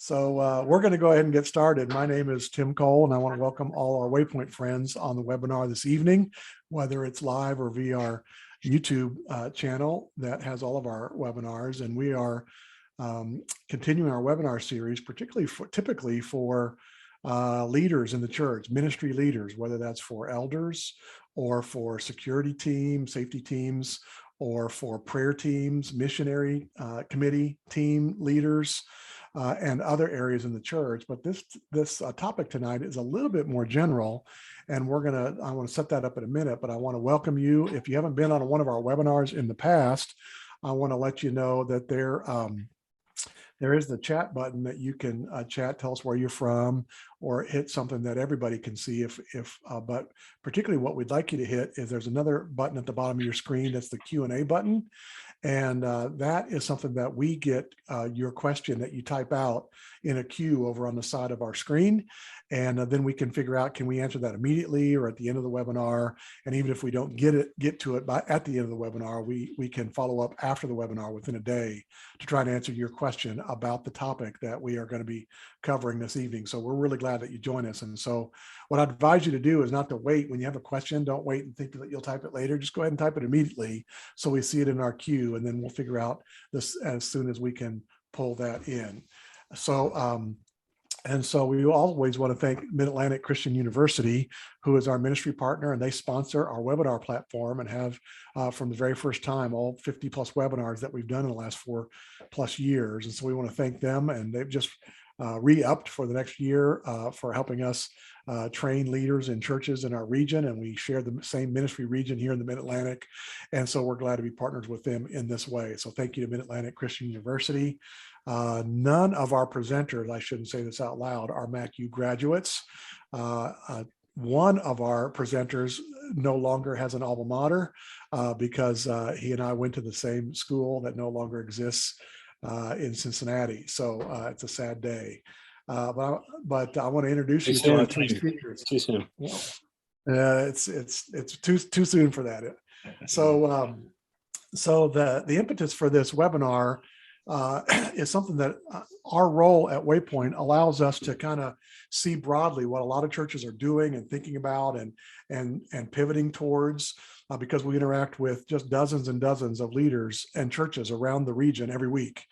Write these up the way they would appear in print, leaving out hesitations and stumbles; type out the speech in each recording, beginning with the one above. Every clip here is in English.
We're going to go ahead and get started. My name is Tim Cole, and I want to welcome all our Waypoint friends on the webinar this evening, whether it's live or via our YouTube channel that has all of our webinars. And we are continuing our webinar series, typically for leaders in the church, ministry leaders, whether that's for elders or for security teams, safety teams, or for prayer teams, missionary committee team leaders, and other areas in the church. But this topic tonight is a little bit more general, and I want to set that up in a minute, but I want to welcome you. If you haven't been on one of our webinars in the past, I want to let you know that there is the chat button that you can chat, tell us where you're from, or hit something that everybody can see. But particularly what we'd like you to hit is there's another button at the bottom of your screen. That's the Q&A button. And that is something that we get your question that you type out in a queue over on the side of our screen. And then we can figure out, can we answer that immediately or at the end of the webinar? And even if we don't get to it at the end of the webinar, we can follow up after the webinar within a day to try to answer your question about the topic that we are going to be covering this evening. So we're really glad that you join us. And so what I advise you to do is not to wait. When you have a question, don't wait and think that you'll type it later. Just go ahead and type it immediately so we see it in our queue, and then we'll figure out this as soon as we can pull that in. So we always want to thank Mid-Atlantic Christian University, who is our ministry partner, and they sponsor our webinar platform and have from the very first time all 50 plus webinars that we've done in the last 4+ years. And so we want to thank them, and they've just re-upped for the next year for helping us train leaders in churches in our region, and we share the same ministry region here in the Mid-Atlantic, and so we're glad to be partners with them in this way. So thank you to Mid-Atlantic Christian University. None of our presenters, I shouldn't say this out loud, are MACU graduates. One of our presenters no longer has an alma mater because he and I went to the same school that no longer exists in Cincinnati. So it's a sad day. But I want to introduce you to our three speakers. Too soon. It's too soon for that. So the impetus for this webinar is something that our role at Waypoint allows us to kind of see broadly what a lot of churches are doing and thinking about and pivoting towards, because we interact with just dozens and dozens of leaders and churches around the region every week.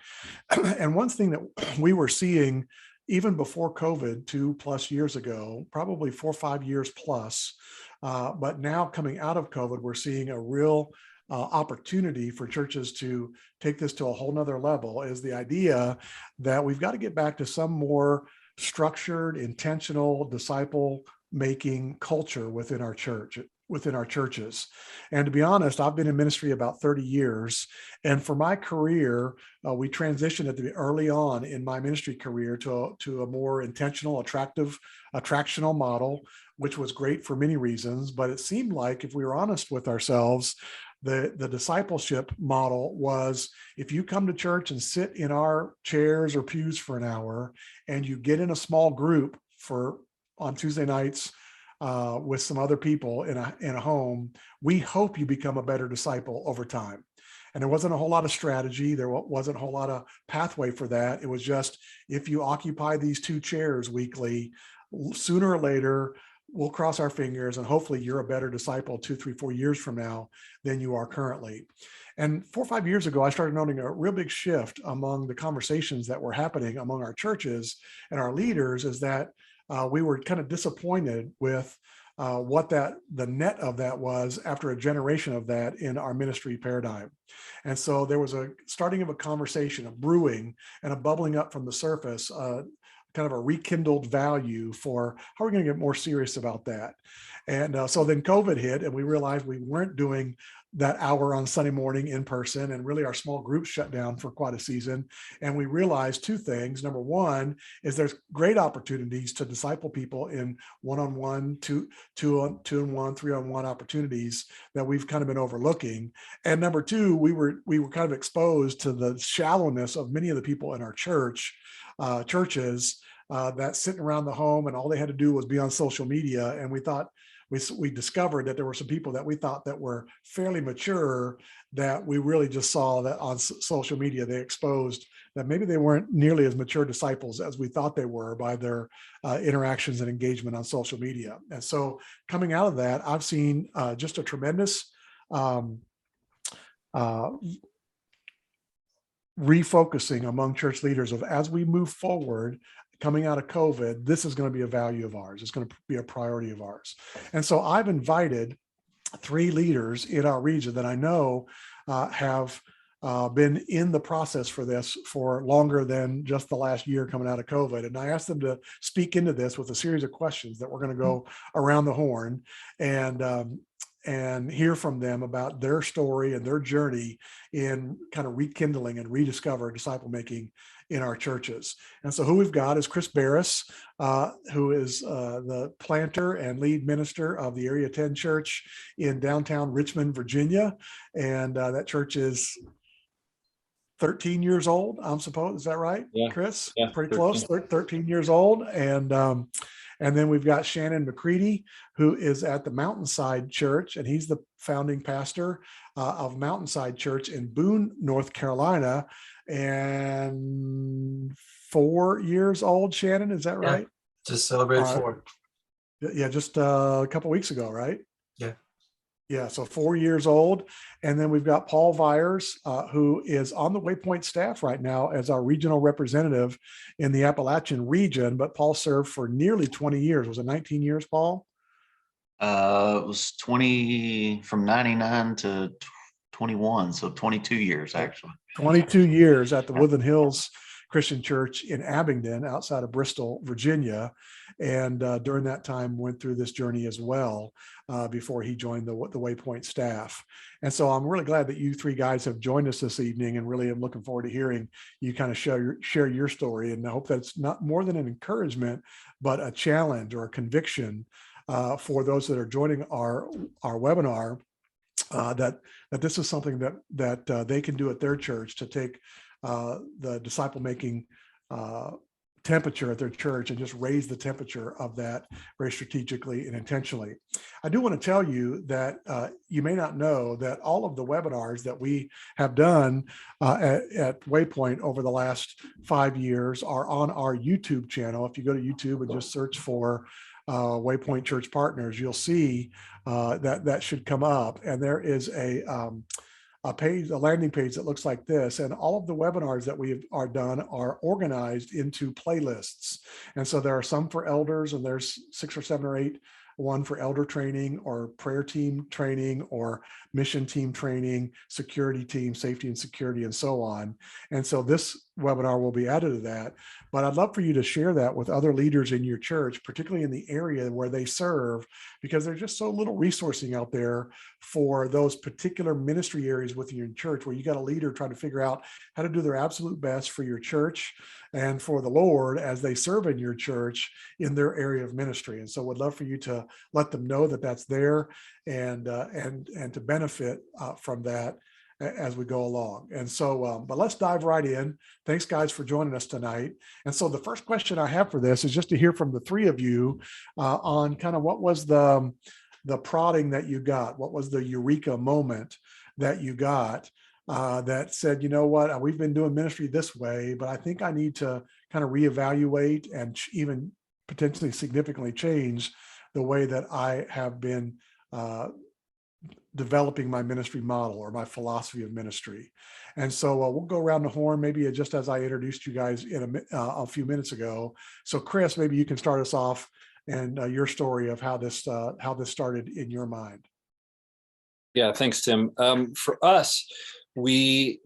And one thing that we were seeing even before COVID 2+ years ago, probably 4 or 5 years plus, but now coming out of COVID, we're seeing a real opportunity for churches to take this to a whole nother level, is the idea that we've got to get back to some more structured, intentional disciple-making culture within our churches. And to be honest, I've been in ministry about 30 years. And for my career, we transitioned early on in my ministry career to a more intentional, attractional model, which was great for many reasons. But it seemed like, if we were honest with ourselves, the discipleship model was, if you come to church and sit in our chairs or pews for an hour, and you get in a small group on Tuesday nights with some other people in a home, we hope you become a better disciple over time. And there wasn't a whole lot of strategy. There wasn't a whole lot of pathway for that. It was just, if you occupy these 2 chairs weekly, sooner or later, we'll cross our fingers and hopefully you're a better disciple 2, 3, 4 years from now than you are currently. And 4 or 5 years ago, I started noting a real big shift among the conversations that were happening among our churches and our leaders, is that we were kind of disappointed with what the net of that was after a generation of that in our ministry paradigm. And so there was a starting of a conversation, a brewing and a bubbling up from the surface, kind of a rekindled value for how are we going to get more serious about that. And so then COVID hit, and we realized we weren't doing that hour on Sunday morning in person, and really our small groups shut down for quite a season. And we realized 2 things. Number one is there's great opportunities to disciple people in one-on-one, 2-on-1, 3-on-1 opportunities that we've kind of been overlooking. And number 2, we were kind of exposed to the shallowness of many of the people in our churches that sitting around the home, and all they had to do was be on social media. And we thought, we discovered that there were some people that we thought that were fairly mature that we really just saw that on social media. They exposed that maybe they weren't nearly as mature disciples as we thought they were by their interactions and engagement on social media. And so coming out of that, I've seen just a tremendous refocusing among church leaders of, as we move forward, coming out of COVID, this is going to be a value of ours. It's going to be a priority of ours. And so I've invited 3 leaders in our region that I know have been in the process for this for longer than just the last year coming out of COVID. And I asked them to speak into this with a series of questions that we're going to go around the horn and hear from them about their story and their journey in kind of rekindling and rediscover disciple making in our churches. And so who we've got is Chris Barris, who is the planter and lead minister of the Area 10 Church in downtown Richmond, Virginia. And that church is 13 years old, I'm supposed. Is that right, Yeah. Chris? Yeah, Pretty close, 13 years old. And then we've got Shannon McCready, who is at the Mountainside Church, and he's the founding pastor of Mountainside Church in Boone, North Carolina, and 4 years old. Shannon, is that right? Just celebrated 4. Yeah, just a couple weeks ago, right? Yeah. Yeah, so 4 years old. And then we've got Paul Vyers, who is on the Waypoint staff right now as our regional representative in the Appalachian region. But Paul served for nearly 20 years. Was it 19 years, Paul? It was 20 from 99 to 21, so 22 years actually. 22 years at the Woodland Hills Christian Church in Abingdon, outside of Bristol, Virginia. And during that time went through this journey as well before he joined the Waypoint staff. And so I'm really glad that you 3 guys have joined us this evening, and really am looking forward to hearing you kind of share your story. And I hope that's not more than an encouragement, but a challenge or a conviction for those that are joining our webinar, that this is something that they can do at their church to take the disciple making temperature at their church and just raise the temperature of that very strategically and intentionally. I do want to tell you that you may not know that all of the webinars that we have done at Waypoint over the last 5 years are on our YouTube channel. If you go to YouTube and just search for Waypoint Church Partners, you'll see that should come up. And there is a landing page that looks like this, and all of the webinars that we are done are organized into playlists. And so there are some for elders, and there's 6 or 7 or 8, one for elder training or prayer team training or mission team training, security team, safety and security, and so on. And so this webinar will be added to that. But I'd love for you to share that with other leaders in your church, particularly in the area where they serve, because there's just so little resourcing out there for those particular ministry areas within your church, where you got a leader trying to figure out how to do their absolute best for your church and for the Lord as they serve in your church in their area of ministry. And so would love for you to let them know that that's there, and to benefit from that as we go along. And so, but let's dive right in. Thanks, guys, for joining us tonight. And so the first question I have for this is just to hear from the 3 of you on kind of what was the prodding that you got, what was the eureka moment that you got that said, you know what, we've been doing ministry this way, but I think I need to kind of reevaluate and even potentially significantly change the way that I have been developing my ministry model or my philosophy of ministry. And so we'll go around the horn, maybe just as I introduced you guys in a few minutes ago. So Chris, maybe you can start us off and your story of how this started in your mind. Yeah, thanks, Tim. For us, it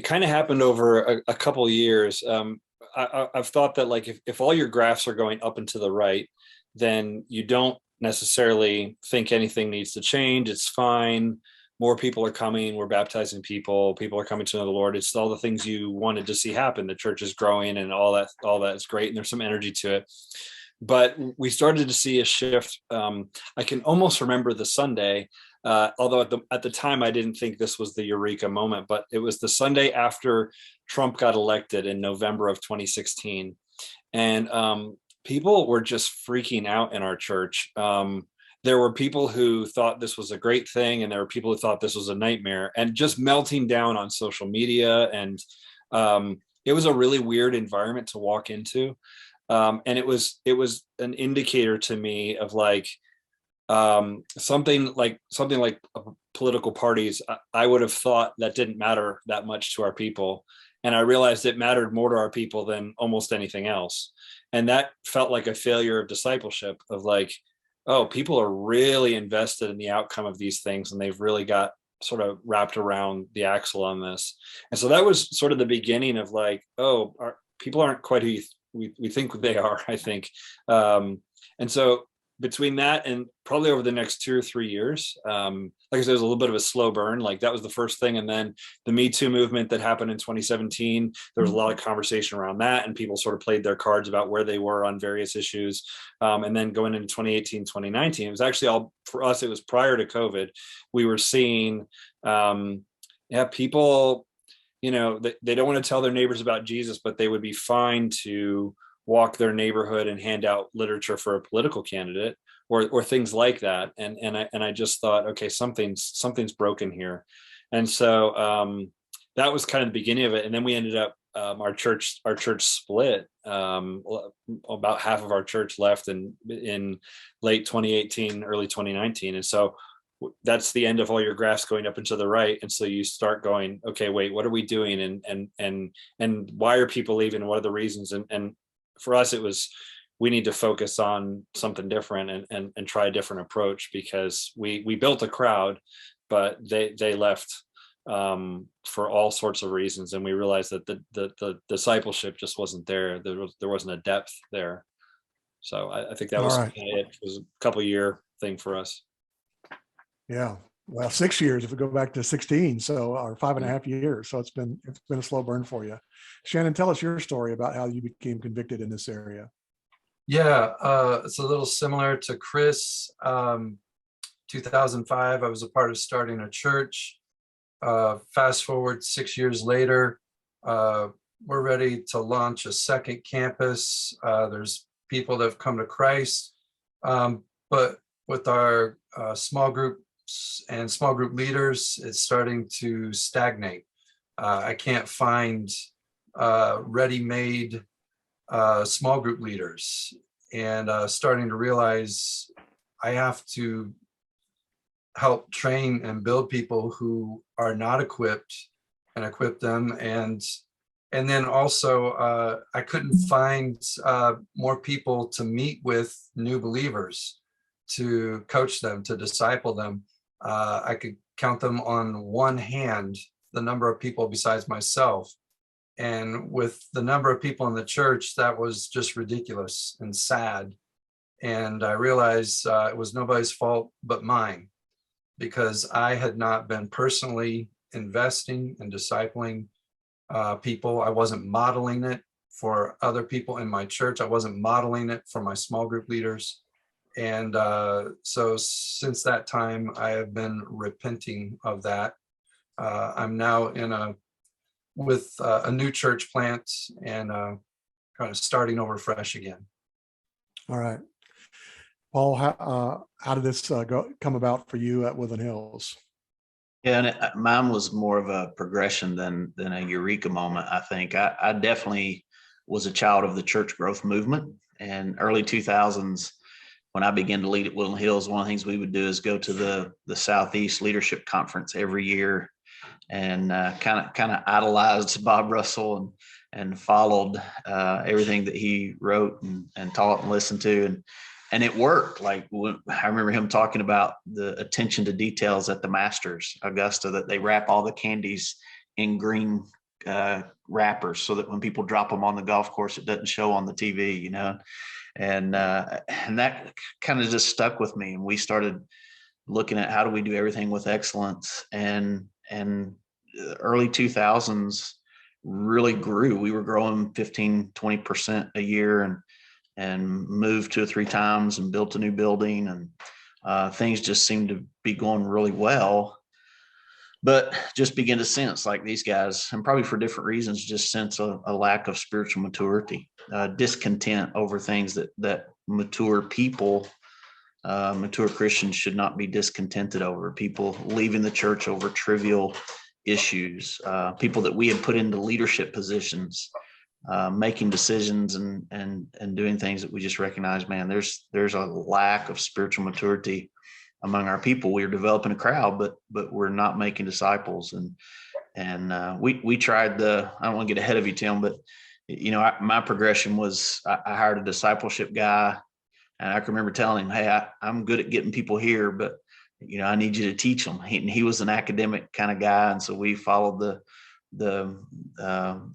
kind of happened over a couple of years. I've thought that, like, if all your graphs are going up and to the right, then you don't necessarily think anything needs to change. It's fine. More people are coming. We're baptizing people. People are coming to know the Lord. It's all the things you wanted to see happen. The church is growing and all that is great. And there's some energy to it. But we started to see a shift. I can almost remember the Sunday, although at the time I didn't think this was the eureka moment, but it was the Sunday after Trump got elected in November of 2016. And people were just freaking out in our church. There were people who thought this was a great thing, and there were people who thought this was a nightmare, and just melting down on social media. And it was a really weird environment to walk into. And it was an indicator to me of like something like political parties. I would have thought that didn't matter that much to our people, and I realized it mattered more to our people than almost anything else. And that felt like a failure of discipleship, of like, oh, people are really invested in the outcome of these things, and they've really got sort of wrapped around the axle on this. And so that was sort of the beginning of like, oh, our people aren't quite who we think they are, I think. And so between that and probably over the next 2 or 3 years, like I said, it was a little bit of a slow burn. Like that was the first thing. And then the Me Too movement that happened in 2017, there was a lot of conversation around that, and people sort of played their cards about where they were on various issues. And then going into 2018, 2019, it was actually all, for us, it was prior to COVID. We were seeing, people, they don't want to tell their neighbors about Jesus, but they would be fine to walk their neighborhood and hand out literature for a political candidate, or things like that. And I just thought, okay, something's broken here. And so that was kind of the beginning of it. And then we ended up, our church split. About half of our church left in late 2018, early 2019. And so that's the end of all your graphs going up and to the right. And so you start going, okay, wait, what are we doing? And why are people leaving? What are the reasons? And for us, it was, we need to focus on something different and try a different approach, because we built a crowd, but they left for all sorts of reasons. And we realized that the discipleship just wasn't there. There wasn't a depth there. So I think that was right. it. It was a couple year thing for us. Yeah. Well, 6 years if we go back to 16, so, or 5.5 years. So it's been a slow burn for you. Shannon, tell us your story about how you became convicted in this area. Yeah, it's a little similar to Chris. 2005, I was a part of starting a church. Fast forward 6 years later, we're ready to launch a second campus. There's people that have come to Christ, but with our small groups and small group leaders, it's starting to stagnate. I can't find ready-made small group leaders, and starting to realize I have to help train and build people who are not equipped and equip them. And then also I couldn't find more people to meet with new believers, to coach them, to disciple them. I could count them on one hand, the number of people besides myself. And with the number of people in the church, that was just ridiculous and sad. And I realized it was nobody's fault but mine, because I had not been personally investing and discipling people. I wasn't modeling it for other people in my church. I wasn't modeling it for my small group leaders. And so since that time, I have been repenting of that. I'm now with a new church plant, and kind of starting over fresh again. All right. Paul, how did this come about for you at Woodland Hills? Yeah, and mine was more of a progression than a eureka moment. I think I definitely was a child of the church growth movement, and early 2000s. When I began to lead at Woodland Hills, one of the things we would do is go to the Southeast Leadership Conference every year, and kind of idolized Bob Russell and followed everything that he wrote and taught and listened to, and it worked. Like I remember him talking about the attention to details at the Masters Augusta, that they wrap all the candies in green wrappers so that when people drop them on the golf course, it doesn't show on the TV, And that kind of just stuck with me. And we started looking at how do we do everything with excellence. And the early 2000s really grew. We were growing 15, 20% a year, and moved 2 or 3 times and built a new building. And things just seemed to be going really well. but just begin to sense, like these guys, and probably for different reasons, just sense a lack of spiritual maturity, discontent over things that mature people, mature Christians should not be discontented over. People leaving the church over trivial issues, people that we had put into leadership positions, making decisions and doing things that we just recognize, man, there's a lack of spiritual maturity among our people. We're developing a crowd, but we're not making disciples. And we tried I don't want to get ahead of you, Tim, but my progression was I hired a discipleship guy, and I can remember telling him, hey, I'm good at getting people here, but I need you to teach them. He was an academic kind of guy, and so we followed the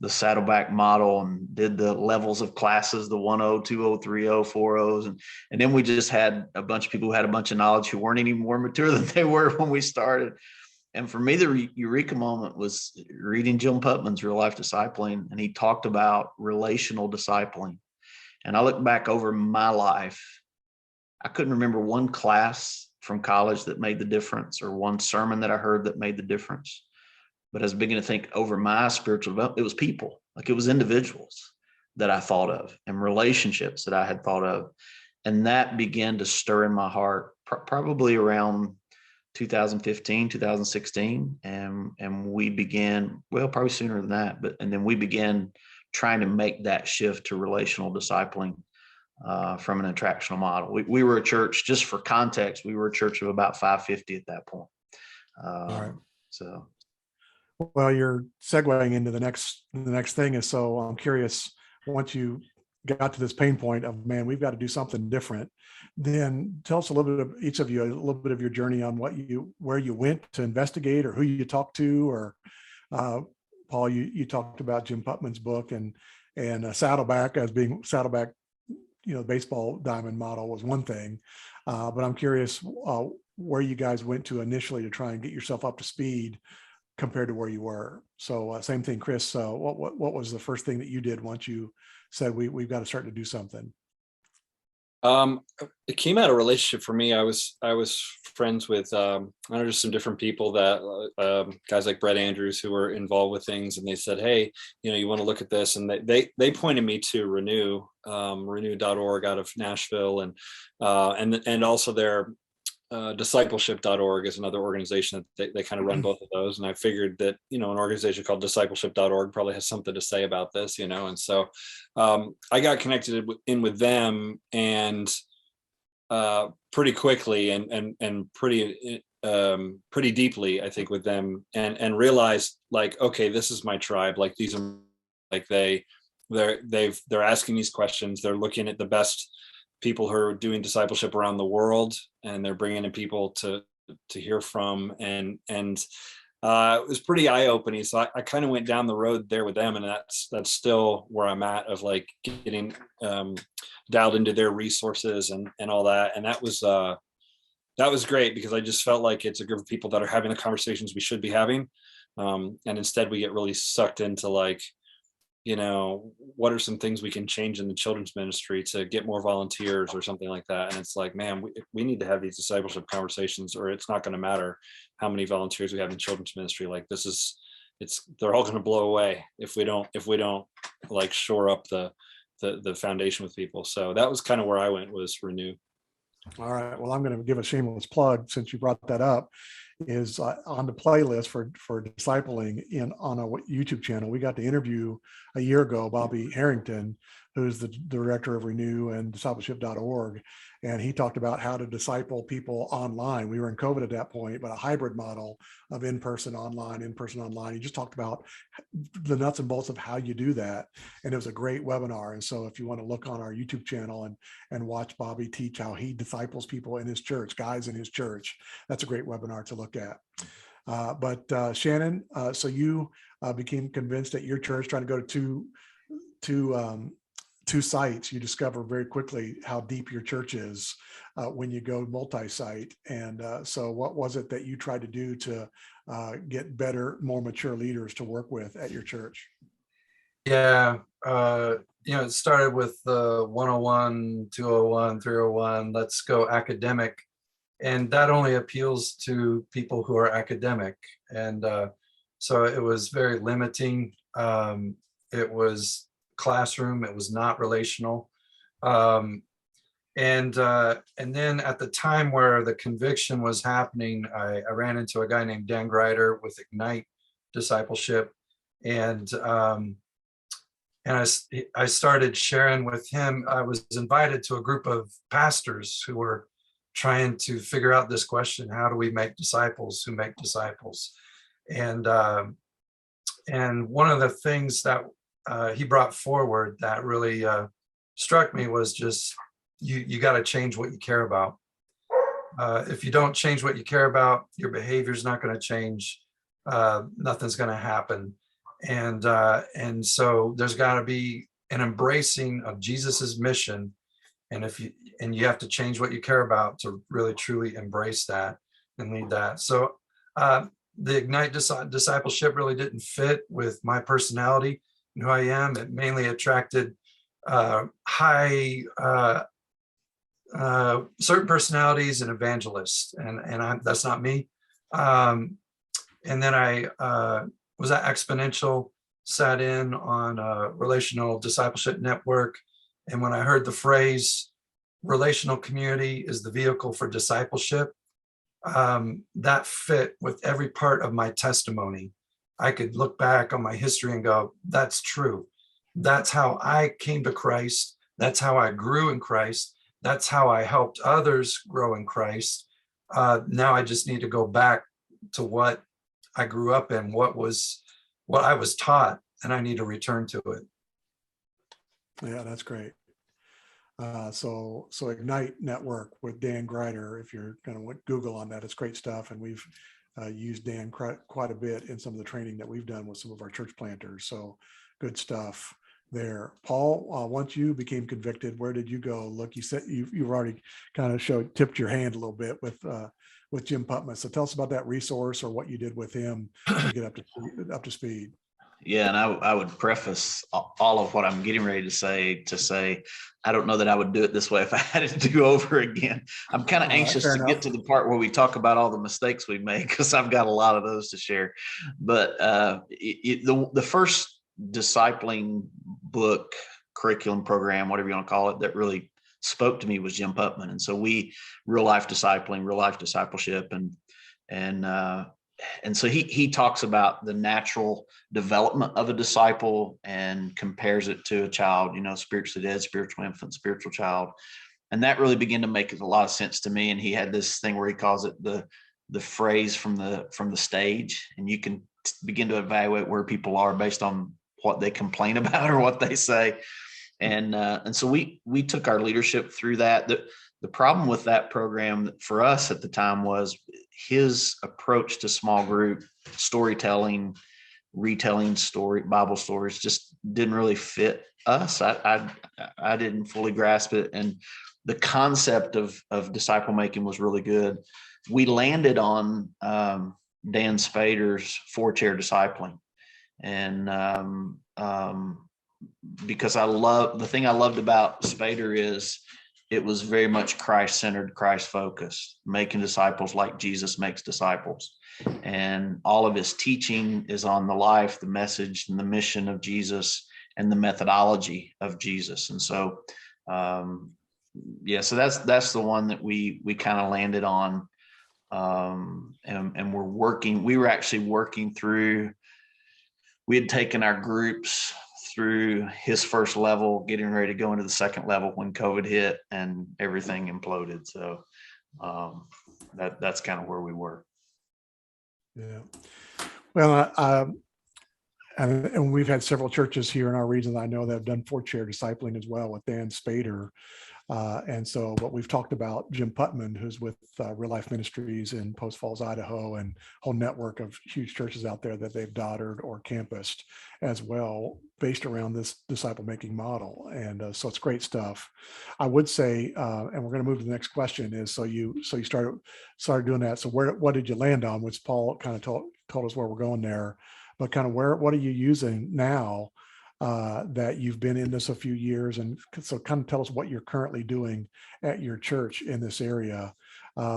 Saddleback model and did the levels of classes, the 1.0, 2.0, 3.0, 4.0s. And then we just had a bunch of people who had a bunch of knowledge who weren't any more mature than they were when we started. And for me, the eureka moment was reading Jim Putman's Real Life Discipling, and he talked about relational discipling. And I look back over my life, I couldn't remember one class from college that made the difference, or one sermon that I heard that made the difference. But as I began to think over my spiritual development, it was people, like it was individuals that I thought of and relationships that I had thought of. And that began to stir in my heart probably around 2015, 2016. And we began, well, probably sooner than that, and then we began trying to make that shift to relational discipling from an attractional model. We were a church, just for context, we were a church of about 550 at that point. All right. So. Well, you're segueing into the next thing is, so I'm curious, once you got to this pain point of, man, we've got to do something different, then tell us a little bit of each of you, a little bit of your journey on where you went to investigate, or who you talked to, or Paul, you talked about Jim Putman's book and Saddleback as being Saddleback, baseball diamond model was one thing, but I'm curious where you guys went to initially to try and get yourself up to speed compared to where you were. So same thing, Chris. What was the first thing that you did once you said we've got to start to do something? It came out of relationship for me. I was friends with just some different people that guys like Brett Andrews who were involved with things, and they said, hey, you want to look at this, and they pointed me to renew.org out of Nashville, and also their Discipleship.org is another organization that they kind of run both of those. And I figured that, an organization called Discipleship.org probably has something to say about this, and so I got connected with them, and pretty quickly and pretty deeply, I think, with them, and realized, like, okay, this is my tribe. Like, these are, like, they're asking these questions. They're looking at the best people who are doing discipleship around the world, and they're bringing in people to hear from, and it was pretty eye-opening. So I kind of went down the road there with them, and that's still where I'm at, of like getting dialed into their resources and all that. And that was great, because I just felt like it's a group of people that are having the conversations we should be having, and instead we get really sucked into, like, what are some things we can change in the children's ministry to get more volunteers or something like that. And it's like, man, we need to have these discipleship conversations, or it's not going to matter how many volunteers we have in children's ministry. Like, they're all going to blow away if we don't like shore up the foundation with people. So that was kind of where I went, was Renew. All right. Well, I'm going to give a shameless plug, since you brought that up, is on the playlist for discipling on a YouTube channel. We got to interview a year ago Bobby Harrington, who's the director of Renew and Discipleship.org. And he talked about how to disciple people online. We were in COVID at that point, but a hybrid model of in-person, online. He just talked about the nuts and bolts of how you do that. And it was a great webinar. And so if you want to look on our YouTube channel and watch Bobby teach how he disciples people in his church, guys in his church, that's a great webinar to look at. But Shannon, so you became convinced at your church, trying to go to two sites. You discover very quickly how deep your church is when you go multi-site. And so what was it that you tried to do to get better, more mature leaders to work with at your church? Yeah, it started with the 101, 201, 301, let's go academic. and that only appeals to people who are academic. And so it was very limiting. It was classroom. It was not relational. And then at the time where the conviction was happening, I ran into a guy named Dan Greider with Ignite Discipleship, and I started sharing with him. I was invited to a group of pastors who were trying to figure out this question: how do we make disciples who make disciples? And one of the things that he brought forward that really struck me was just, you got to change what you care about. If you don't change what you care about, your behavior is not going to change. Nothing's going to happen. And so there's got to be an embracing of Jesus's mission. And you have to change what you care about to really truly embrace that and lead that. So the Ignite discipleship really didn't fit with my personality and who I am. It mainly attracted high certain personalities and evangelists, and that's not me. And then I was at Exponential, sat in on a relational discipleship network, and when I heard the phrase relational community is the vehicle for discipleship, that fit with every part of my testimony. I could look back on my history and go, that's true. That's how I came to Christ. That's how I grew in Christ. That's how I helped others grow in Christ. Now I just need to go back to what I grew up in, what I was taught, and I need to return to it. Yeah, that's great. So Ignite Network with Dan Greider, if you're going to Google on that, it's great stuff. And we've used Dan quite a bit in some of the training that we've done with some of our church planters. So good stuff there. Paul, once you became convicted, where did you go? Look, you said you've already kind of tipped your hand a little bit with Jim Putman. So tell us about that resource or what you did with him to get up to speed. Yeah, and I would preface all of what I'm getting ready to say, I don't know that I would do it this way if I had it to do over again. I'm kind of anxious to get to the part where we talk about all the mistakes we made, because I've got a lot of those to share. But the first discipling book, curriculum, program, whatever you want to call it, that really spoke to me was Jim Putman. And so real life discipling, real life discipleship, and so he talks about the natural development of a disciple and compares it to a child, spiritually dead, spiritual infant, spiritual child. And that really began to make a lot of sense to me. And he had this thing where he calls it the phrase from the stage. And you can begin to evaluate where people are based on what they complain about or what they say. And so we took our leadership through that. The problem with that program for us at the time was his approach to small group storytelling, retelling Bible stories just didn't really fit us. I didn't fully grasp it. And the concept of disciple making was really good. We landed on Dan Spader's 4-chair discipling. And because the thing I loved about Spader is it was very much Christ-centered, Christ-focused, making disciples like Jesus makes disciples. And all of his teaching is on the life, the message, and the mission of Jesus and the methodology of Jesus. And so, so that's the one that we kind of landed on. And we were actually working through, we had taken our groups through his first level, getting ready to go into the second level when COVID hit and everything imploded. So that's kind of where we were. Yeah. Well, and we've had several churches here in our region that I know that have done 4-chair discipling as well with Dan Spader. And so what we've talked about, Jim Putman, who's with Real Life Ministries in Post Falls, Idaho, and whole network of huge churches out there that they've daughtered or campused as well, based around this disciple making model. And so it's great stuff. I would say, and we're going to move to the next question, is so you started doing that. So what did you land on? Which Paul kind of told us where we're going there, but kind of what are you using now? That you've been in this a few years, and so kind of tell us what you're currently doing at your church in this area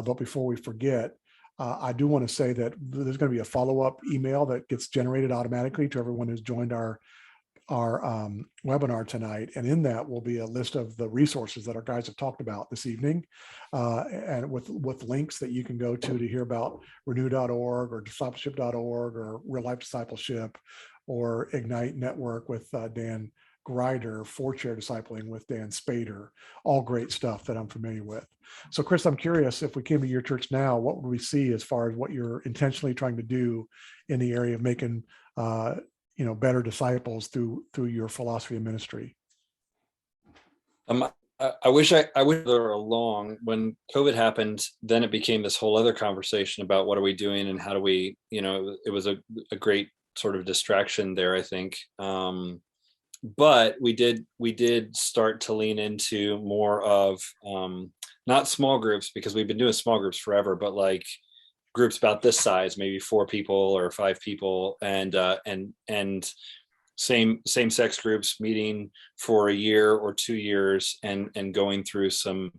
But before we forget, I do want to say that there's going to be a follow-up email that gets generated automatically to everyone who's joined our webinar tonight. And in that will be a list of the resources that our guys have talked about this evening, and with links that you can go to hear about renew.org or discipleship.org or Real Life Discipleship or Ignite Network with Dan Grider, 4-chair discipling with Dan Spader, all great stuff that I'm familiar with. So Chris, I'm curious, if we came to your church now, what would we see as far as what you're intentionally trying to do in the area of making better disciples through your philosophy of ministry? I wish they were along. When COVID happened, then it became this whole other conversation about what are we doing and how do we, it was a great sort of distraction there, I think. But we did start to lean into more of not small groups, because we've been doing small groups forever, but like groups about this size, maybe 4 people or 5 people, and same sex groups meeting for a year or 2 years and going through some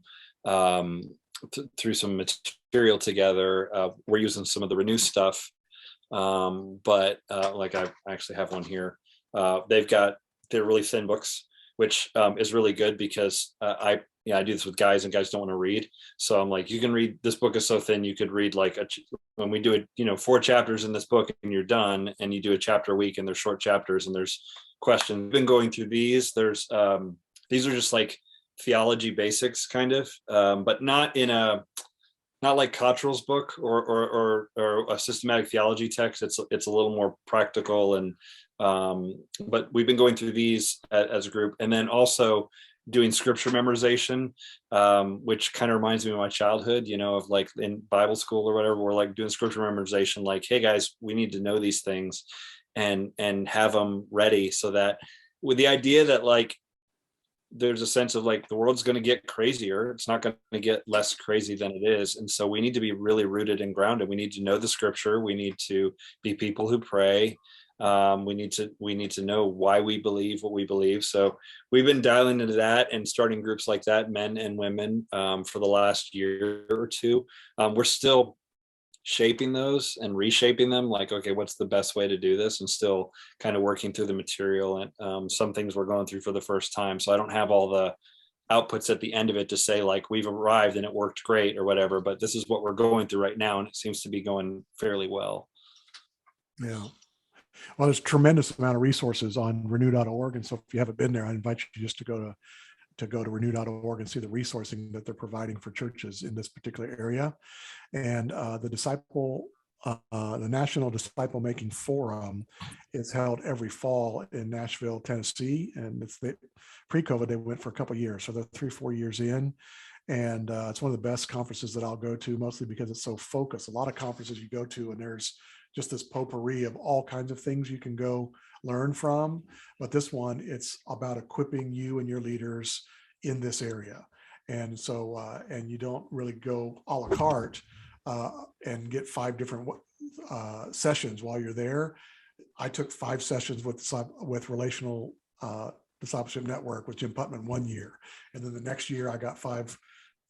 material together. We're using some of the Renew stuff, but like I actually have one here. They're really thin books, which is really good because I do this with guys, and guys don't want to read. So I'm like, you can read, this book is so thin, you could read like when we do it, 4 chapters in this book and you're done, and you do a chapter a week, and they're short chapters and there's questions. We've been going through these. There's these are just like theology basics kind of, but not like Cottrell's book or a systematic theology text. It's a little more practical, and but we've been going through these as a group, and then also doing scripture memorization, which kind of reminds me of my childhood, of like in Bible school or whatever. We're like doing scripture memorization, like, hey guys, we need to know these things and have them ready, so that with the idea that like there's a sense of like the world's going to get crazier. It's not going to get less crazy than it is. And so we need to be really rooted and grounded. We need to know the scripture. We need to be people who pray. We need to know why we believe what we believe. So we've been dialing into that and starting groups like that, men and women, for the last year or 2. We're still shaping those and reshaping them, like, okay, what's the best way to do this, and still kind of working through the material. And some things we're going through for the first time, so I don't have all the outputs at the end of it to say like we've arrived and it worked great or whatever, but this is what we're going through right now, and it seems to be going fairly well. Yeah. Well, there's a tremendous amount of resources on renew.org. And so if you haven't been there, I invite you just to go to renew.org and see the resourcing that they're providing for churches in this particular area. And the National Disciplemaking Forum is held every fall in Nashville, Tennessee. And pre-COVID, they went for a couple of years. So they're 3-4 years in. And it's one of the best conferences that I'll go to, mostly because it's so focused. A lot of conferences you go to, and there's just this potpourri of all kinds of things you can go learn from. But this one, it's about equipping you and your leaders in this area. And so, and you don't really go a la carte and get 5 different sessions while you're there. I took 5 sessions with Relational Discipleship Network with Jim Putman 1 year. And then the next year I got 5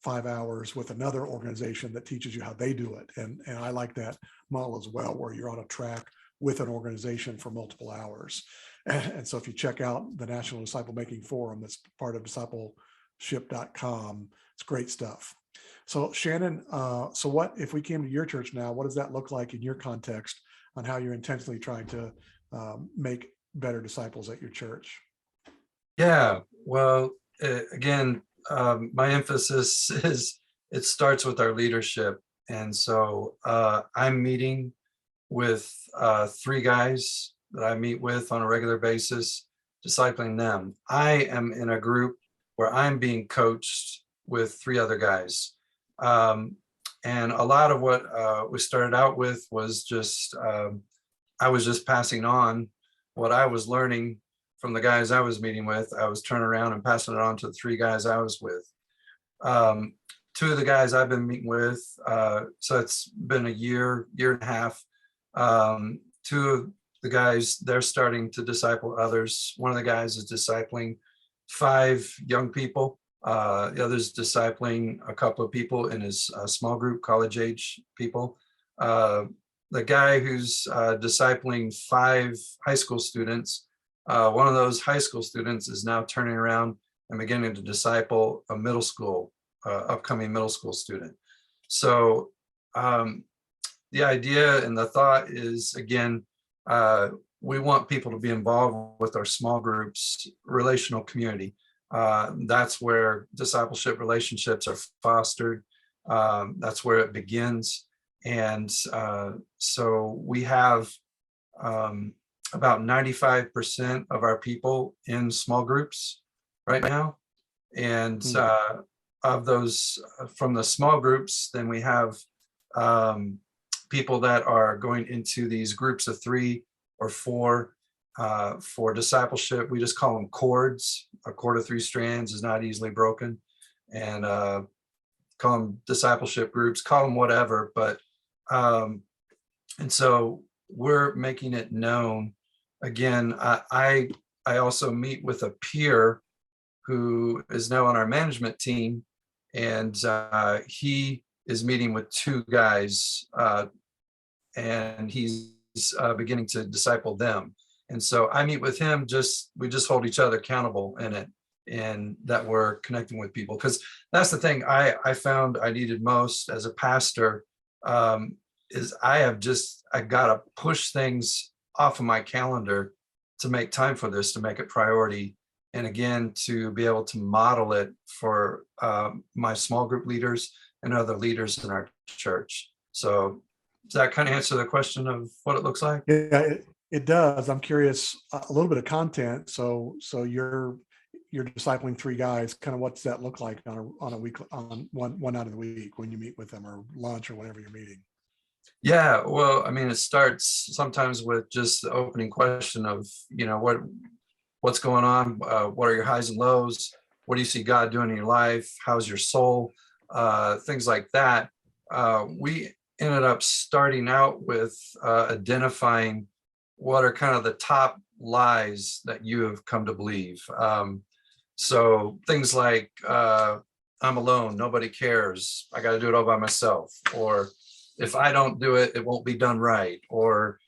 hours with another organization that teaches you how they do it. And I like that model as well, where you're on a track with an organization for multiple hours. And so if you check out the National Disciplemaking Forum, that's part of Discipleship.com, it's great stuff. So Shannon, so what, if we came to your church now, what does that look like in your context on how you're intentionally trying to make better disciples at your church? Yeah, well, again, my emphasis is it starts with our leadership. And so I'm meeting with 3 guys that I meet with on a regular basis, discipling them. I am in a group where I'm being coached with 3 other guys. And a lot of what we started out with was just, I was just passing on what I was learning from the guys I was meeting with. I was turning around and passing it on to the 3 guys I was with. 2 of the guys I've been meeting with, so it's been a year and a half. 2 of the guys, they're starting to disciple others. One of the guys is discipling 5 young people The other's discipling a couple of people in his small group, college age people. The guy who's discipling 5 high school students, one of those high school students is now turning around and beginning to disciple a middle school, upcoming middle school student. So the idea and the thought is, again, we want people to be involved with our small groups, relational community. That's where discipleship relationships are fostered. That's where it begins. And so we have about 95% of our people in small groups right now. And of those from the small groups, then we have people that are going into these groups of 3 or 4 for discipleship. We just call them cords. A cord of 3 strands is not easily broken. And call them discipleship groups, call them whatever. But and so we're making it known. Again, I also meet with a peer who is now on our management team, and he is meeting with 2 guys, and he's beginning to disciple them. And so I meet with him, we just hold each other accountable in it, and that we're connecting with people. Because that's the thing I found I needed most as a pastor, is I got to push things off of my calendar to make time for this, to make it priority. And again, to be able to model it for my small group leaders and other leaders in our church. So does that kind of answer the question of what it looks like? Yeah, it does. I'm curious, a little bit of content. So you're discipling 3 guys. Kind of what's that look like on a week, on one night of the week when you meet with them, or lunch, or whenever you're meeting? Yeah, well, I mean, it starts sometimes with just the opening question of, what's going on? What are your highs and lows? What do you see God doing in your life? How's your soul? Things like that. We ended up starting out with identifying what are kind of the top lies that you have come to believe. So things like, I'm alone, nobody cares, I got to do it all by myself, or if I don't do it, it won't be done right, or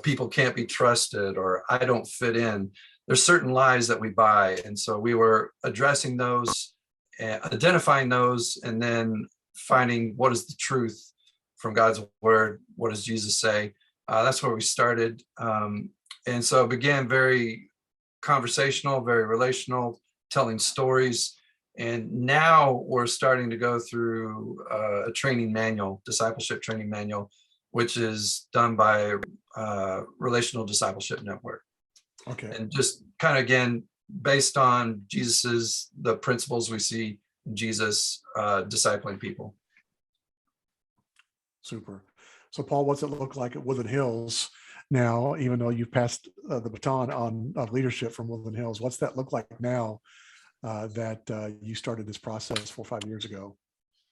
people can't be trusted, or I don't fit in. There's certain lies that we buy. And so we were addressing those, identifying those, and then finding what is the truth from God's word. What does Jesus say? That's where we started. And so it began very conversational, very relational, telling stories. And now we're starting to go through a training manual, discipleship training manual, which is done by Relational Discipleship Network. Okay. And just kind of, again, based on the principles we see in Jesus discipling people. Super. So Paul, what's it look like at Woodland Hills now, even though you've passed the baton of leadership from Woodland Hills? What's that look like now that you started this process 4 or 5 years ago?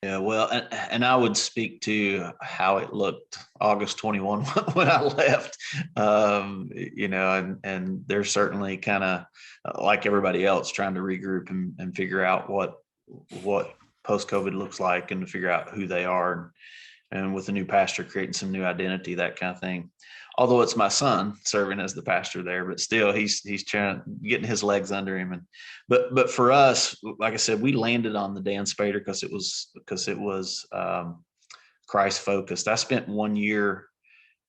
Yeah, well, and I would speak to how it looked August 21 when I left, and they're certainly kind of like everybody else trying to regroup and figure out what post-COVID looks like, and to figure out who they are, and with the new pastor creating some new identity, that kind of thing. Although it's my son serving as the pastor there, but still he's trying, getting his legs under him. But for us, like I said, we landed on the Dan Spader because it was Christ focused. I spent 1 year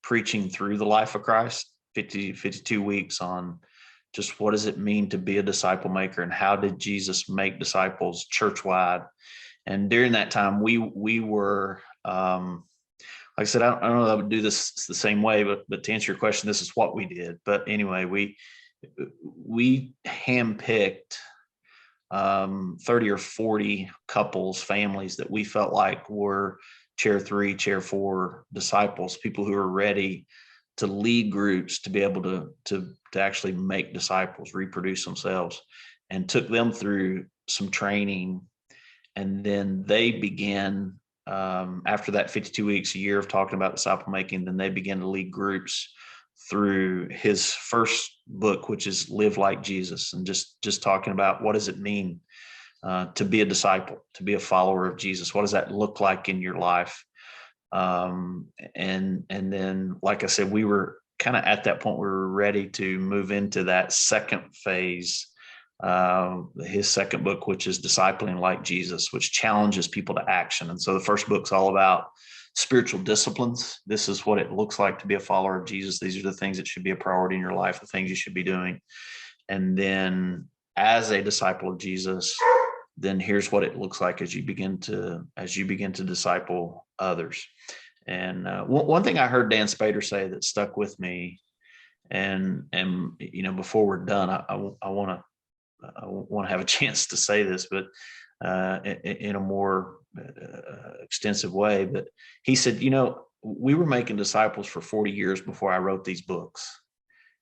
preaching through the life of Christ, 52 weeks on just what does it mean to be a disciple maker, and how did Jesus make disciples church-wide. And during that time, we were, like I said, I don't know that I would do this the same way, but to answer your question, this is what we did. But anyway, we handpicked 30 or 40 couples, families that we felt like were chair 3, chair 4 disciples, people who are ready to lead groups, to be able to actually make disciples, reproduce themselves, and took them through some training. And then they began, after that 52 weeks, a year of talking about disciple making, then they began to lead groups through his first book, which is Live Like Jesus, and just talking about what does it mean to be a disciple, to be a follower of Jesus. What does that look like in your life? And then, like I said, we were kind of at that point, we were ready to move into that second phase, his second book, which is Discipling Like Jesus, which challenges people to action. And so the first book's all about spiritual disciplines. This is what it looks like to be a follower of Jesus. These are the things that should be a priority in your life, the things you should be doing. And then as a disciple of Jesus, then here's what it looks like as you begin to disciple others. And one thing I heard Dan Spader say that stuck with me, and before we're done, I want to have a chance to say this, but in a more extensive way. But he said, we were making disciples for 40 years before I wrote these books.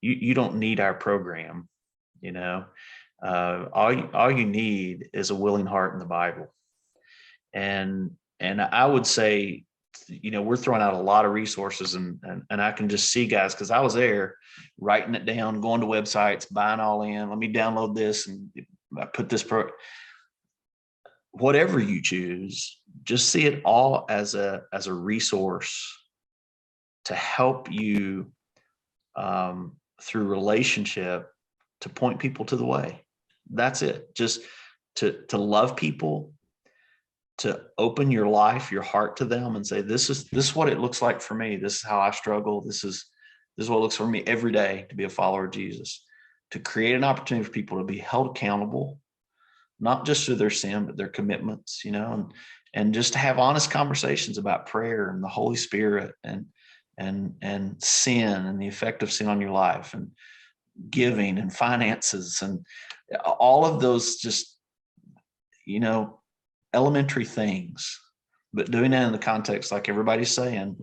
You don't need our program, all you need is a willing heart in the Bible. And I would say, we're throwing out a lot of resources, and I can just see, guys, because I was there writing it down, going to websites, buying all in. Let me download this and I put this whatever you choose, just see it all as a resource to help you through relationship to point people to the way. That's it. Just to love people, to open your life, your heart to them, and say, this is what it looks like for me. This is how I struggle. This is what it looks for me every day to be a follower of Jesus. To create an opportunity for people to be held accountable, not just for their sin, but their commitments, and just to have honest conversations about prayer and the Holy Spirit and sin and the effect of sin on your life, and giving and finances and all of those just, elementary things, but doing that in the context, like everybody's saying,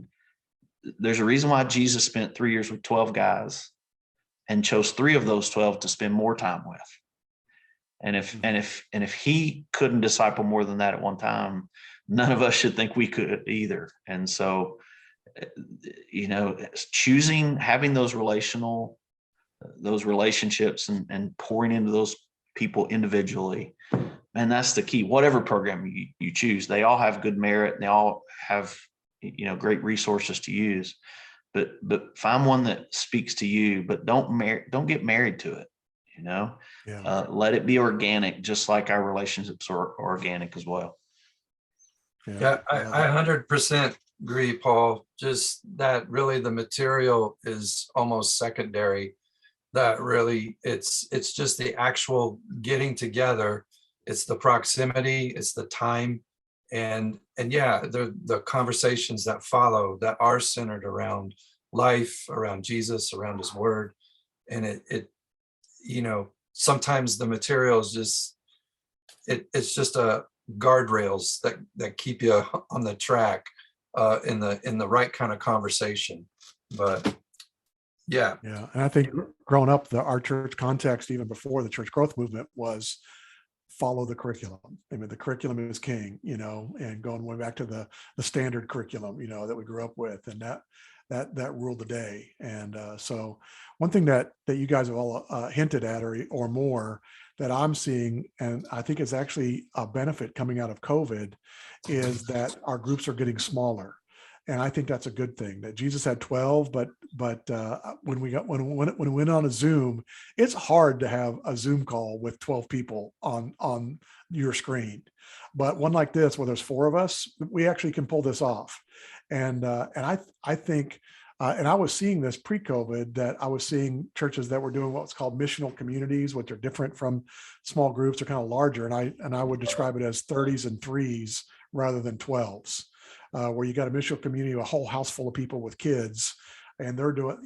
there's a reason why Jesus spent 3 years with 12 guys and chose 3 of those 12 to spend more time with. And if he couldn't disciple more than that at one time, none of us should think we could either. And so, choosing, having those relationships and pouring into those people individually, and that's the key. Whatever program you choose, they all have good merit, and they all have great resources to use. But find one that speaks to you, but don't get married to it. Let it be organic, just like our relationships are organic as well. Yeah, I 100% agree, Paul. Just that really the material is almost secondary. That really it's just the actual getting together. It's the proximity, it's the time, and yeah, the conversations that follow that are centered around life, around Jesus, around his word. And it sometimes the material is just it's just a guardrails that keep you on the track in the right kind of conversation. But yeah. And I think growing up, our church context, even before the church growth movement, was follow the curriculum. I mean, the curriculum is king, and going way back to the standard curriculum, that we grew up with, and that ruled the day. And so one thing that you guys have all hinted at or more that I'm seeing, and I think is actually a benefit coming out of COVID, is that our groups are getting smaller. And I think that's a good thing. That Jesus had 12, but when we went on a Zoom, it's hard to have a Zoom call with 12 people on your screen. But one like this, where there's 4 of us, we actually can pull this off. And I think, and I was seeing this pre-COVID, that I was seeing churches that were doing what's called missional communities, which are different from small groups. They're kind of larger, and I would describe it as 30s and 3s rather than 12s. Where you got a missional community, a whole house full of people with kids, and they're doing,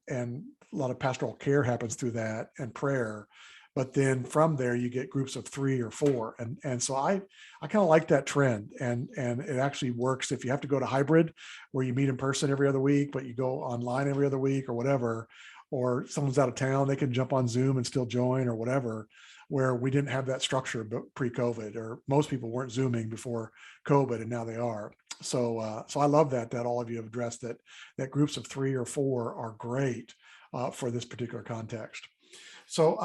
and a lot of pastoral care happens through that, and prayer. But then from there, you get groups of 3 or 4. And so I kind of like that trend. And it actually works if you have to go to hybrid, where you meet in person every other week, but you go online every other week or whatever, or someone's out of town, they can jump on Zoom and still join or whatever, where we didn't have that structure pre-COVID, or most people weren't Zooming before COVID, and now they are. So I love that all of you have addressed that groups of 3 or 4 are great for this particular context. So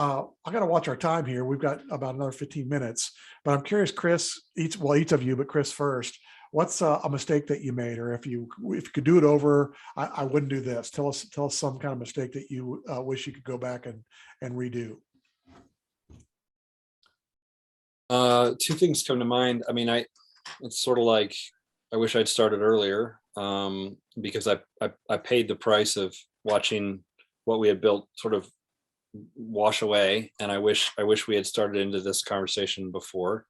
I got to watch our time here. We've got about another 15 minutes, but I'm curious, Chris, each of you, but Chris first, what's a mistake that you made, or if you could do it over, I wouldn't do this. Tell us some kind of mistake that you wish you could go back and redo. Two things come to mind. I mean, it's sort of like, I wish I'd started earlier, because I paid the price of watching what we had built sort of wash away, and I wish we had started into this conversation before.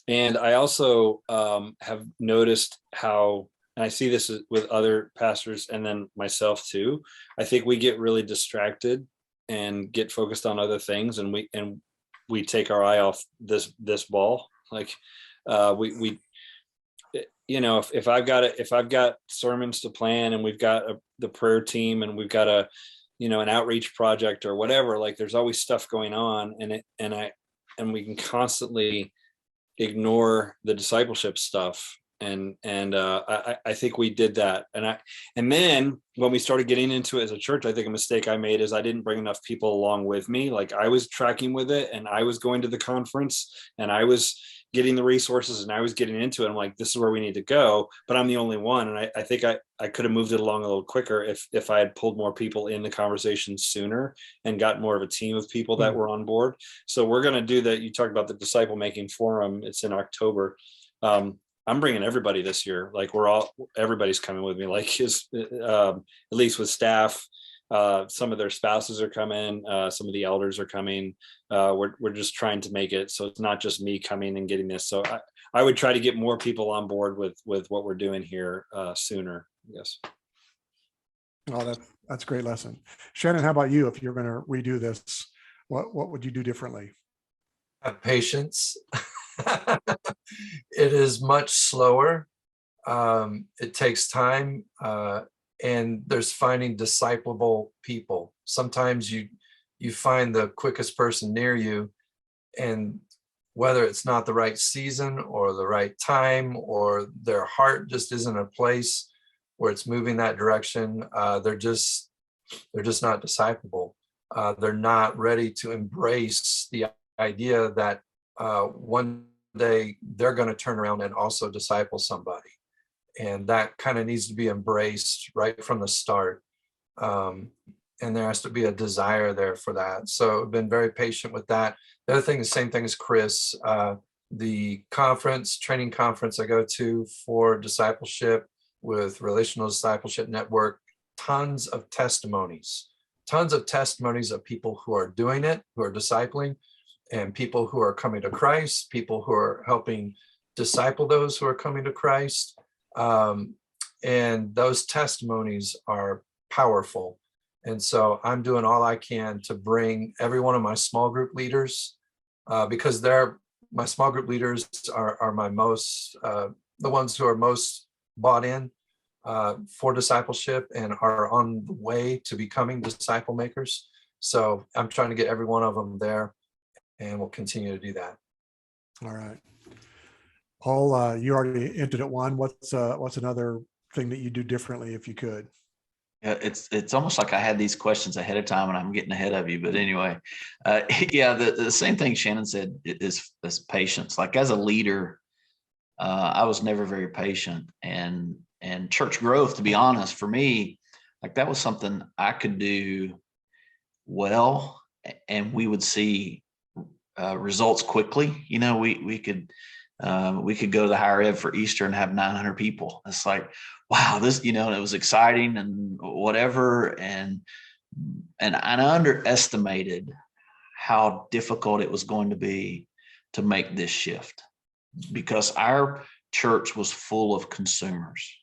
And I also have noticed how, and I see this with other pastors and then myself too, I think we get really distracted and get focused on other things, and we take our eye off this ball. Like we you know, if I've got sermons to plan, and we've got the prayer team, and we've got an outreach project or whatever, like there's always stuff going on, and we can constantly ignore the discipleship stuff. And I think we did that. And then when we started getting into it as a church, I think a mistake I made is I didn't bring enough people along with me. Like I was tracking with it, and I was going to the conference, and I was getting the resources, and I was getting into it. I'm like, this is where we need to go, but I'm the only one. And I think I could have moved it along a little quicker if I had pulled more people in the conversation sooner and got more of a team of people that were on board. So we're going to do that. You talked about the Disciplemaking Forum. It's in October. I'm bringing everybody this year. Like everybody's coming with me, like at least with staff. Some of their spouses are coming. Some of the elders are coming. We're just trying to make it so it's not just me coming and getting this. So I would try to get more people on board with what we're doing here sooner. Yes. Oh, that's a great lesson. Shannon, how about you? If you're going to redo this, what would you do differently? Have patience. It is much slower. It takes time. And there's finding disciplable people. Sometimes you find the quickest person near you, and whether it's not the right season or the right time, or their heart just isn't a place where it's moving that direction, they're just not disciplable. They're not ready to embrace the idea that one day they're going to turn around and also disciple somebody. And that kind of needs to be embraced right from the start. And there has to be a desire there for that. So I've been very patient with that. The other thing, the same thing as Chris, the training conference I go to for discipleship with Relational Discipleship Network, tons of testimonies of people who are doing it, who are discipling, and people who are coming to Christ, people who are helping disciple those who are coming to Christ. And those testimonies are powerful. And so I'm doing all I can to bring every one of my small group leaders, because my small group leaders are my most, the ones who are most bought in for discipleship and are on the way to becoming disciple makers. So I'm trying to get every one of them there, and we'll continue to do that. All right. Paul, you already hinted at one. What's another thing that you do differently if you could? Yeah, it's almost like I had these questions ahead of time and I'm getting ahead of you. But anyway, yeah, the same thing Shannon said is patience. Like as a leader, I was never very patient, and church growth, to be honest, for me, like that was something I could do well, and we would see results quickly. You know, we could go to the higher ed for Easter and have 900 people. It's like, wow, this, you know, and it was exciting and whatever. And I underestimated how difficult it was going to be to make this shift, because our church was full of consumers.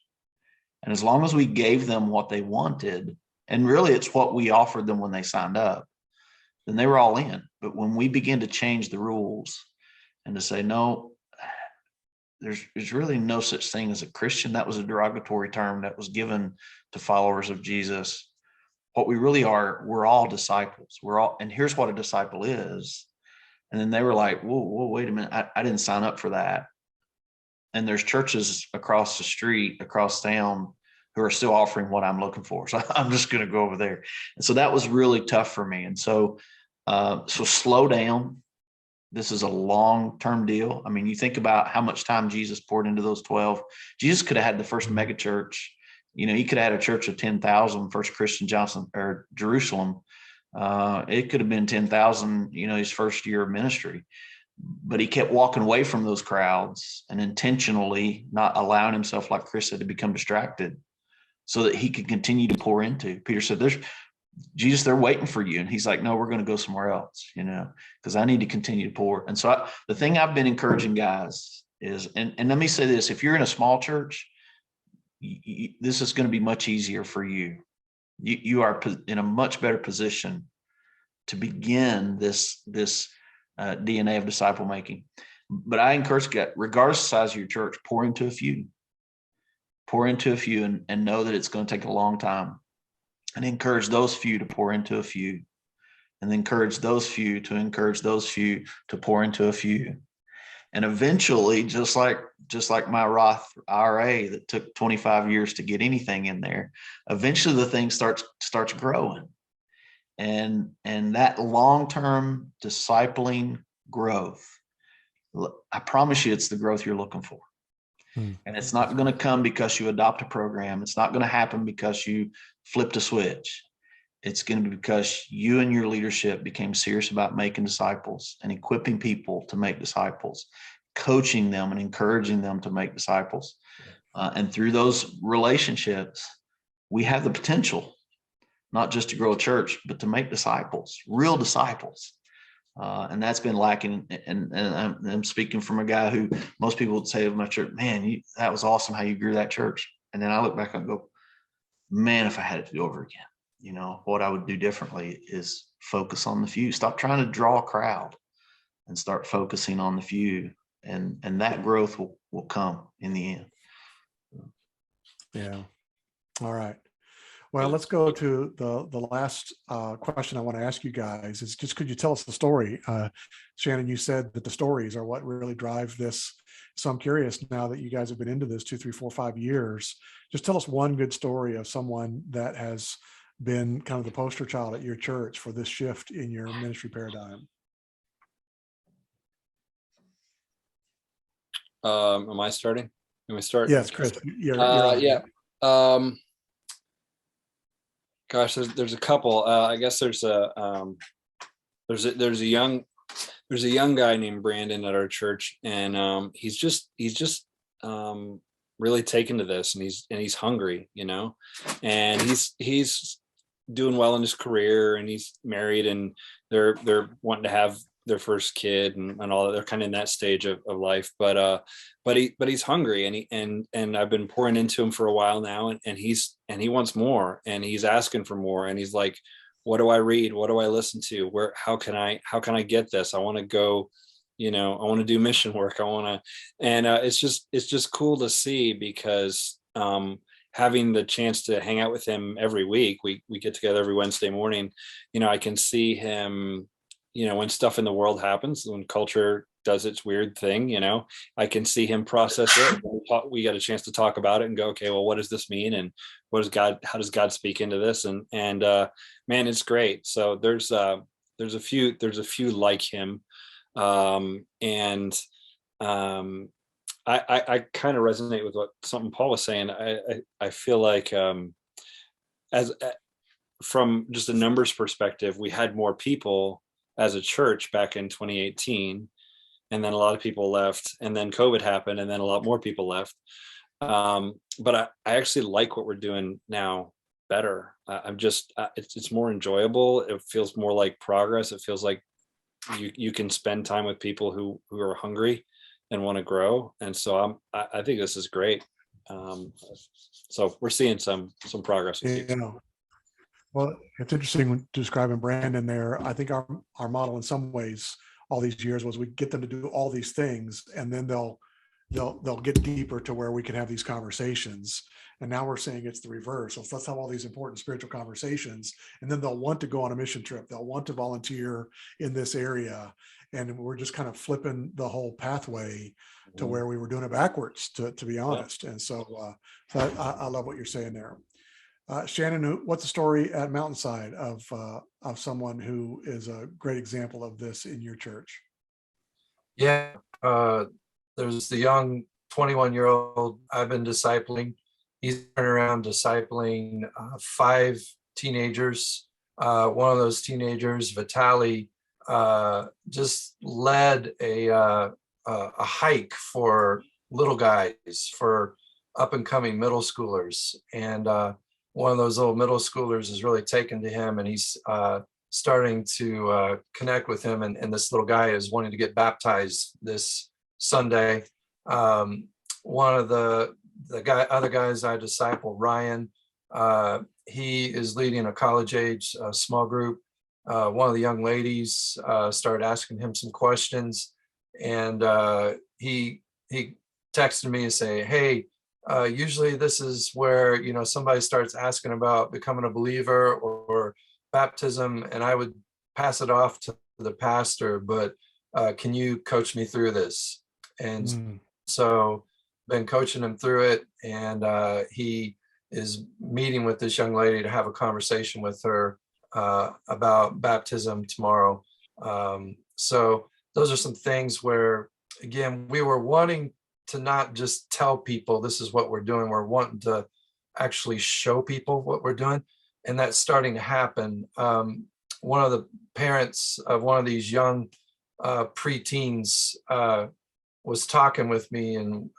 And as long as we gave them what they wanted, and really it's what we offered them when they signed up, then they were all in. But when we began to change the rules and to say, no, there's really no such thing as a Christian. That was a derogatory term that was given to followers of Jesus. What we really are, we're all disciples. And here's what a disciple is. And then they were like, whoa, wait a minute. I didn't sign up for that. And there's churches across the street, across town, who are still offering what I'm looking for. So I'm just going to go over there. And so that was really tough for me. And so slow down. This is a long-term deal. I mean, you think about how much time Jesus poured into those 12. Jesus could have had the first mega church. He could have had a church of 10,000, First Christian Jerusalem. It could have been 10,000, his first year of ministry. But he kept walking away from those crowds and intentionally not allowing himself, like Chris said, to become distracted so that he could continue to pour into. Peter said, Jesus, they're waiting for you. And he's like, no, we're going to go somewhere else, because I need to continue to pour. And so the thing I've been encouraging guys is, and let me say this, if you're in a small church, this is going to be much easier for you. You are in a much better position to begin this DNA of disciple making. But I encourage guys, regardless of the size of your church, pour into a few and know that it's going to take a long time. And encourage those few to pour into a few, and encourage those few to encourage those few to pour into a few. And eventually, just like my Roth IRA that took 25 years to get anything in there, eventually the thing starts growing. And that long-term discipling growth, I promise you, it's the growth you're looking for. And it's not going to come because you adopt a program. It's not going to happen because you flipped a switch. It's going to be because you and your leadership became serious about making disciples and equipping people to make disciples, coaching them and encouraging them to make disciples. And through those relationships, we have the potential not just to grow a church, but to make disciples, real disciples. And that's been lacking. And I'm speaking from a guy who most people would say of my church, man, that was awesome how you grew that church. And then I look back and go, man, if I had it to do over again, what I would do differently is focus on the few. Stop trying to draw a crowd and start focusing on the few. And that growth will come in the end. Yeah. All right. Well, let's go to the last question I want to ask you guys is just, could you tell us the story? Shannon, you said that the stories are what really drive this. So I'm curious, now that you guys have been into this 2, 3, 4, 5 years, just tell us one good story of someone that has been kind of the poster child at your church for this shift in your ministry paradigm. Am I starting? Can we start? Yes, Chris, you're on. Yeah. Gosh, there's a couple. I guess there's a young guy named Brandon at our church, and he's just really taken to this, and he's hungry, and he's doing well in his career, and he's married, and they're wanting to have their first kid and all that. They're kind of in that stage of life, but he's hungry, and I've been pouring into him for a while now, and he wants more, and he's asking for more, and he's like, what do I read? What do I listen to? How can I get this? I want to go, I want to do mission work. And it's just cool to see, because having the chance to hang out with him every week, we get together every Wednesday morning, I can see him, when stuff in the world happens, when culture does its weird thing, I can see him process it. We got a chance to talk about it and go, okay, well, what does this mean? And how does God speak into this? And man, it's great. So there's a few like him. I kind of resonate with something Paul was saying. I feel like, from just a numbers perspective, we had more people as a church back in 2018, and then a lot of people left, and then COVID happened, and then a lot more people left. But I actually like what we're doing now better. It's more enjoyable. It feels more like progress. It feels like you can spend time with people who are hungry and want to grow. And so I think this is great. So we're seeing some progress. Well, it's interesting when describing Brandon there. I think our model in some ways all these years was we get them to do all these things, and then they'll they'll get deeper to where we can have these conversations. And now we're saying it's the reverse. So let's have all these important spiritual conversations, and then they'll want to go on a mission trip. They'll want to volunteer in this area. And we're just kind of flipping the whole pathway to where we were doing it backwards, to be honest. And so, I love what you're saying there. Shannon, what's the story at Mountainside of someone who is a great example of this in your church? Yeah, there's the young 21-year-old I've been discipling. He's been around discipling 5 teenagers. One of those teenagers, Vitali, just led a hike for little guys, for up and coming middle schoolers. And one of those little middle schoolers is really taken to him, and he's starting to connect with him. And this little guy is wanting to get baptized this Sunday. One of the other guys I disciple, Ryan, he is leading a college age small group. One of the young ladies started asking him some questions, and he texted me and say, "Hey, usually this is where, somebody starts asking about becoming a believer or baptism, and I would pass it off to the pastor, but can you coach me through this?" And so been coaching him through it, and he is meeting with this young lady to have a conversation with her about baptism tomorrow. So those are some things where, again, we were wanting to not just tell people this is what we're doing. We're wanting to actually show people what we're doing, and that's starting to happen. One of the parents of one of these young preteens was talking with me, and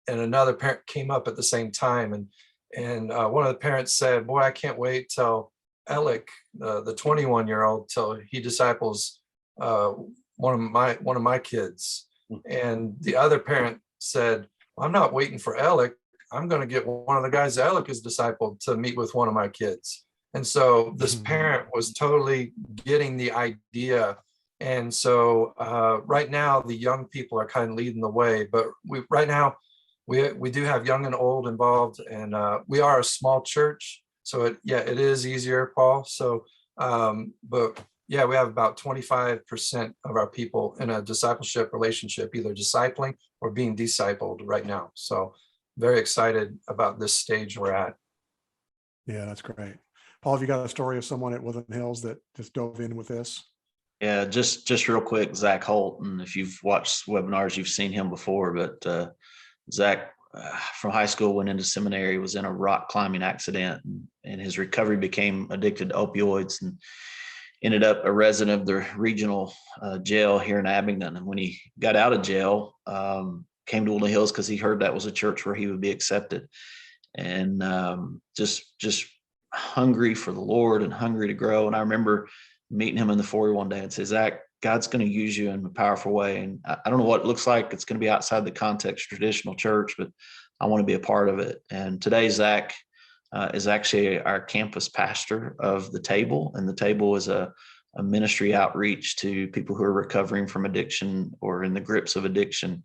another parent came up at the same time, and one of the parents said, "Boy, I can't wait till Alec, the 21-year-old, till he disciples one of my kids." And the other parent said, "I'm not waiting for Alec. I'm going to get one of the guys that Alec has discipled to meet with one of my kids." And so this parent was totally getting the idea. And so right now the young people are kind of leading the way, but right now we do have young and old involved, and we are a small church, so it is easier, Paul. So but yeah, we have about 25% of our people in a discipleship relationship, either discipling or being discipled right now. So very excited about this stage we're at. Yeah, that's great. Paul, have you got a story of someone at Woodland Hills that just dove in with this? Yeah, just real quick, Zach Holt. And if you've watched webinars, you've seen him before, but Zach from high school went into seminary, was in a rock climbing accident, and his recovery became addicted to opioids, and ended up a resident of the regional jail here in Abingdon. And when he got out of jail, came to Woodland Hills because he heard that was a church where he would be accepted, and just hungry for the Lord and hungry to grow. And I remember meeting him in the foyer one day and say, "Zach, God's going to use you in a powerful way. And I don't know what it looks like. It's going to be outside the context of traditional church, but I want to be a part of it." And today, Zach is actually our campus pastor of the Table. And the Table is a ministry outreach to people who are recovering from addiction or in the grips of addiction.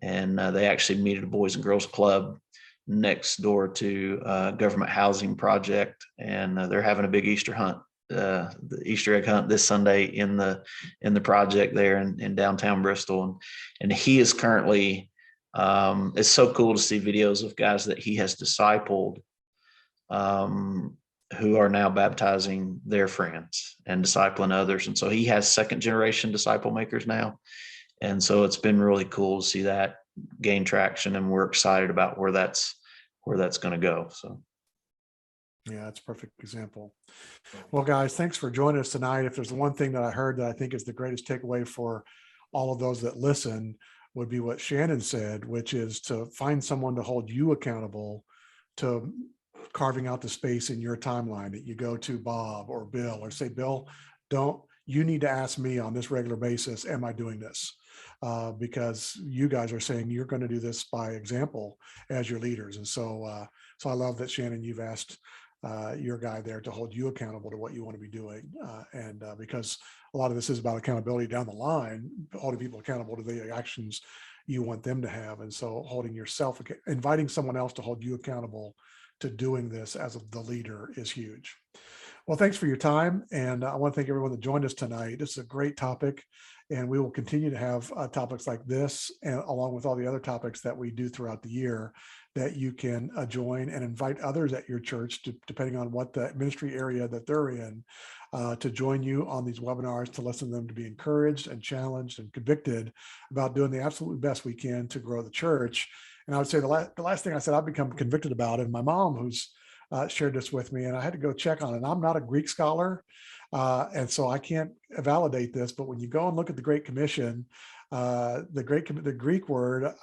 And they actually meet at a Boys and Girls Club next door to Government Housing Project. And they're having a big Easter hunt, the Easter egg hunt this Sunday in the project there in downtown Bristol. And he is currently, it's so cool to see videos of guys that he has discipled who are now baptizing their friends and discipling others. And so he has second generation disciple makers now. And so it's been really cool to see that gain traction, and we're excited about where that's going to go. So. Yeah, that's a perfect example. Well, guys, thanks for joining us tonight. If there's one thing that I heard that I think is the greatest takeaway for all of those that listen, would be what Shannon said, which is to find someone to hold you accountable to carving out the space in your timeline, that you go to Bob or Bill or say, "Bill, you need to ask me on this regular basis, am I doing this?" Because you guys are saying you're going to do this by example as your leaders. And so I love that, Shannon, you've asked your guy there to hold you accountable to what you want to be doing. And because a lot of this is about accountability down the line, holding people accountable to the actions you want them to have. And so inviting someone else to hold you accountable to doing this as the leader is huge. Well, thanks for your time. And I want to thank everyone that joined us tonight. This is a great topic, and we will continue to have topics like this, and along with all the other topics that we do throughout the year, that you can join and invite others at your church, depending on what the ministry area that they're in, to join you on these webinars, to listen to them, to be encouraged and challenged and convicted about doing the absolute best we can to grow the church. And I would say the last thing I said I've become convicted about, and my mom, who's shared this with me, and I had to go check on it. I'm not a Greek scholar, and so I can't validate this, but when you go and look at the Great Commission, the Greek word,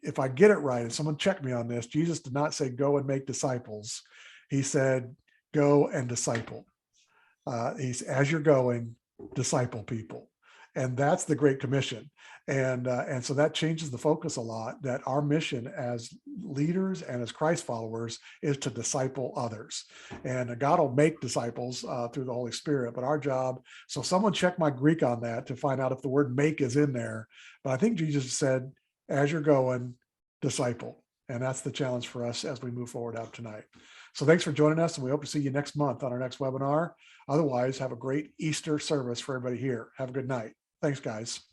if I get it right, and someone check me on this, Jesus did not say go and make disciples. He said go and disciple. As you're going, disciple people. And that's the Great Commission. And so that changes the focus a lot, that our mission as leaders and as Christ followers is to disciple others. And God will make disciples through the Holy Spirit, but our job, so someone check my Greek on that to find out if the word make is in there. But I think Jesus said, as you're going, disciple. And that's the challenge for us as we move forward out tonight. So thanks for joining us, and we hope to see you next month on our next webinar. Otherwise, have a great Easter service for everybody here. Have a good night. Thanks, guys.